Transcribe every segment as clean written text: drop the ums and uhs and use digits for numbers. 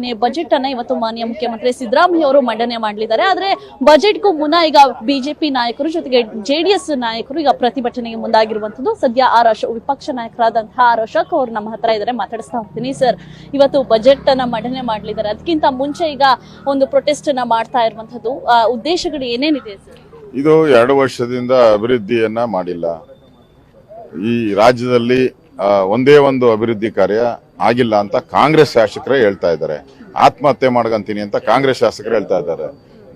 ನೇ ಬಜೆಟ್ ಅನ್ನ ಇವತ್ತು ಮಾನ್ಯ ಮುಖ್ಯಮಂತ್ರಿ ಸಿದ್ದರಾಮಯ್ಯ ಅವರು ಮಂಡನೆ ಮಾಡಲಿದ್ದಾರೆ. ಆದ್ರೆ ಬಜೆಟ್ಗೂ ಮುನ್ನ ಈಗ ಬಿಜೆಪಿ ನಾಯಕರು ಜೊತೆಗೆ ಜೆಡಿಎಸ್ ನಾಯಕರು ಈಗ ಪ್ರತಿಭಟನೆಗೆ ಮುಂದಾಗಿರುವಂತದ್ದು. ಸದ್ಯ ವಿಪಕ್ಷ ನಾಯಕರಾದಂತಹ ಆರ್ ಅಶೋಕ್ ಅವರು ನಮ್ಮ ಹತ್ರ ಇದ್ದಾರೆ, ಮಾತಾಡಿಸ್ತಾ ಹೋಗ್ತೀನಿ. ಸರ್, ಇವತ್ತು ಬಜೆಟ್ ಅನ್ನ ಮಂಡನೆ ಮಾಡಲಿದ್ದಾರೆ, ಅದಕ್ಕಿಂತ ಮುಂಚೆ ಈಗ ಒಂದು ಪ್ರೊಟೆಸ್ಟ್ ಅನ್ನ ಮಾಡ್ತಾ ಇರುವಂತದ್ದು, ಉದ್ದೇಶಗಳು ಏನೇನಿದೆ ಸರ್? ಇದು 2 ವರ್ಷದಿಂದ ಅಭಿವೃದ್ಧಿಯನ್ನ ಮಾಡಿಲ್ಲ. ಈ ರಾಜ್ಯದಲ್ಲಿ ಒಂದೇ ಒಂದು ಅಭಿವೃದ್ಧಿ ಕಾರ್ಯ ಆಗಿಲ್ಲ ಅಂತ ಕಾಂಗ್ರೆಸ್ ಶಾಸಕರೇ ಹೇಳ್ತಾ ಇದ್ದಾರೆ. ಆತ್ಮಹತ್ಯೆ ಮಾಡ್ಕೊಂತೀನಿ ಅಂತ ಕಾಂಗ್ರೆಸ್ ಶಾಸಕರು ಹೇಳ್ತಾ ಇದ್ದಾರೆ.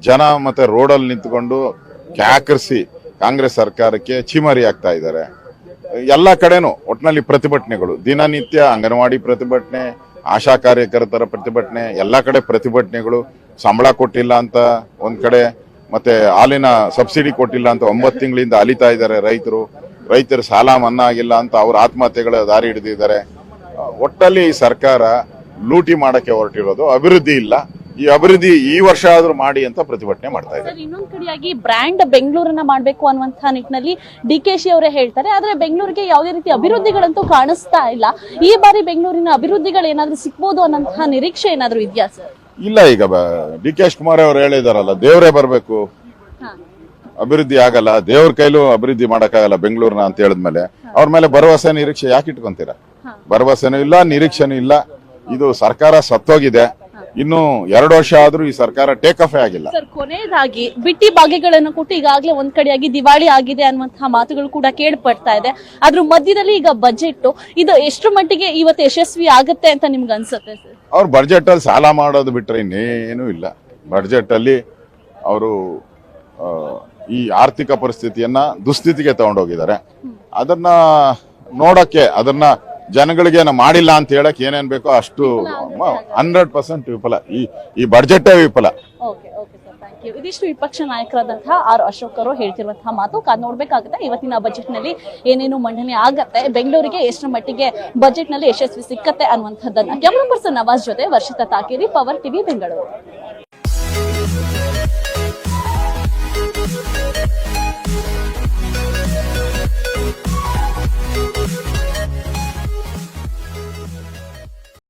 ಜನ ಮತ್ತೆ ರೋಡಲ್ಲಿ ನಿಂತ್ಕೊಂಡು ಕ್ಯಾಕರಿಸಿ ಕಾಂಗ್ರೆಸ್ ಸರ್ಕಾರಕ್ಕೆ ಚೀಮಾರಿ ಆಗ್ತಾ ಇದ್ದಾರೆ. ಎಲ್ಲ ಕಡೆನೂ ಒಟ್ಟಿನಲ್ಲಿ ಪ್ರತಿಭಟನೆಗಳು, ದಿನನಿತ್ಯ ಅಂಗನವಾಡಿ ಪ್ರತಿಭಟನೆ, ಆಶಾ ಕಾರ್ಯಕರ್ತರ ಪ್ರತಿಭಟನೆ, ಎಲ್ಲ ಕಡೆ ಪ್ರತಿಭಟನೆಗಳು. ಸಂಬಳ ಕೊಟ್ಟಿಲ್ಲ ಅಂತ ಒಂದ್ ಕಡೆ, ಮತ್ತೆ ಹಾಲಿನ ಸಬ್ಸಿಡಿ ಕೊಟ್ಟಿಲ್ಲ ಅಂತ 9 ತಿಂಗಳಿಂದ ಅಲಿತಾ ಇದ್ದಾರೆ ರೈತರ ಸಾಲ ಮನ್ನಾ ಆಗಿಲ್ಲ ಅಂತ ಅವ್ರ ಆತ್ಮಹತ್ಯೆಗಳ ದಾರಿ ಹಿಡಿದಿದ್ದಾರೆ. ಒಟ್ಟಲ್ಲಿ ಸರ್ಕಾರ ಲೂಟಿ ಮಾಡಕ್ಕೆ ಹೊರಟಿರೋದು, ಅಭಿವೃದ್ಧಿ ಇಲ್ಲ. ಈ ಅಭಿವೃದ್ಧಿ ಈ ವರ್ಷ ಆದ್ರೂ ಮಾಡಿ ಅಂತ ಪ್ರತಿಭಟನೆ ಮಾಡ್ತಾ ಇದ್ದಾರೆ. ಇನ್ನೊಂದ್ ಕಡೆಯಾಗಿ ಬ್ರ್ಯಾಂಡ್ ಬೆಂಗಳೂರನ್ನ ಮಾಡ್ಬೇಕು ಅನ್ನುವಂತಹ ನಿಟ್ಟಿನಲ್ಲಿ ಡಿಕೆಶಿ ಅವರೇ ಹೇಳ್ತಾರೆ. ಆದ್ರೆ ಬೆಂಗಳೂರಿಗೆ ಯಾವುದೇ ರೀತಿ ಅಭಿವೃದ್ಧಿಗಳಂತೂ ಕಾಣಿಸ್ತಾ ಇಲ್ಲ. ಈ ಬಾರಿ ಬೆಂಗಳೂರಿನ ಅಭಿವೃದ್ಧಿಗಳು ಏನಾದ್ರೂ ಸಿಗ್ಬೋದು ಅನ್ನೋಂತಹ ನಿರೀಕ್ಷೆ ಏನಾದ್ರೂ ಇದೆಯಾ ಸರ್? ಇಲ್ಲ, ಈಗ ಡಿ ಕೆ ಶಿವಕುಮಾರ್ ಅವರು ಹೇಳಿದಾರಲ್ಲ, ದೇವರೇ ಬರ್ಬೇಕು, ಅಭಿವೃದ್ಧಿ ಆಗಲ್ಲ, ದೇವ್ರ ಕೈಲೂ ಅಭಿವೃದ್ಧಿ ಮಾಡಕ್ಕಾಗಲ್ಲ ಬೆಂಗಳೂರಿನ ಅಂತ ಹೇಳಿದ್ಮೇಲೆ ಅವ್ರ ಮೇಲೆ ಭರವಸೆ ನಿರೀಕ್ಷೆ ಯಾಕೆ ಇಟ್ಕೊಂತೀರಾ? ಭರವಸೆನೂ ಇಲ್ಲ, ನಿರೀಕ್ಷೆನೂ ಇಲ್ಲ. ಇದು ಸರ್ಕಾರ ಸತ್ತೋಗಿದೆ. ಇನ್ನು 2 ವರ್ಷ ಆದ್ರೂ ಈ ಸರ್ಕಾರ ಟೇಕ್ ಆಫ್ ಆಗಿಲ್ಲ. ಸರ್, ಕೊನೆಯದಾಗಿ ಬಿಟ್ಟಿ ಭಾಗ್ಯಗಳನ್ನು ಕೊಟ್ಟು ಈಗಾಗಲೇ ಒಂದ್ ಕಡೆಯಾಗಿ ದಿವಾಳಿ ಆಗಿದೆ ಅನ್ನುವಂತಹ ಮಾತುಗಳು ಕೂಡ ಕೇಳ್ಪಡ್ತಾ ಇದೆ. ಅದ್ರ ಮಧ್ಯದಲ್ಲಿ ಈಗ ಬಜೆಟ್ ಇದು ಎಷ್ಟು ಮಟ್ಟಿಗೆ ಇವತ್ತು ಯಶಸ್ವಿ ಆಗುತ್ತೆ ಅಂತ ನಿಮ್ಗೆ ಅನ್ಸುತ್ತೆ ಸರ್? ಅವ್ರು ಬಜೆಟ್ ಅಲ್ಲಿ ಸಾಲ ಮಾಡೋದು ಬಿಟ್ರೆ ಇನ್ನೇನು ಇಲ್ಲ. ಬಜೆಟ್ ಅಲ್ಲಿ ಅವರು ಈ ಆರ್ಥಿಕ ಪರಿಸ್ಥಿತಿಯನ್ನ ದುಸ್ಥಿತಿಗೆ ತಗೊಂಡೋಗಿದ್ದಾರೆ. ಅದನ್ನ ನೋಡಕ್ಕೆ, ಅದನ್ನ ಜನಗಳಿಗೆ ಮಾಡಿಲ್ಲ ಅಂತ ಹೇಳಕ್ ಏನೇನ್ ಬೇಕೋ ಅಷ್ಟು 100% ವಿಫಲ. ಈ ಬಜೆಟ್ ವಿಫಲ. ಇದಿಷ್ಟು ವಿಪಕ್ಷ ನಾಯಕರಾದಂತಹ ಆರ್ ಅಶೋಕ್ ಅವರು ಹೇಳ್ತಿರುವಂತಹ ಮಾತು. ಕಾದ್ ನೋಡ್ಬೇಕಾಗುತ್ತೆ ಇವತ್ತಿನ ಬಜೆಟ್ ನಲ್ಲಿ ಏನೇನು ಮಂಡನೆ ಆಗತ್ತೆ, ಬೆಂಗಳೂರಿಗೆ ಎಷ್ಟರ ಮಟ್ಟಿಗೆ ಬಜೆಟ್ ನಲ್ಲಿ ಯಶಸ್ವಿ ಸಿಕ್ಕತ್ತೆ ಅನ್ನುವಂಥದ್ದನ್ನ. ಕ್ಯಾಮರಾ ಪರ್ಸನ್ ನವಾಜ್ ಜೊತೆ ವರ್ಷಿತಾ ತಾಕೇರಿ, ಪವರ್ ಟಿವಿ, ಬೆಂಗಳೂರು.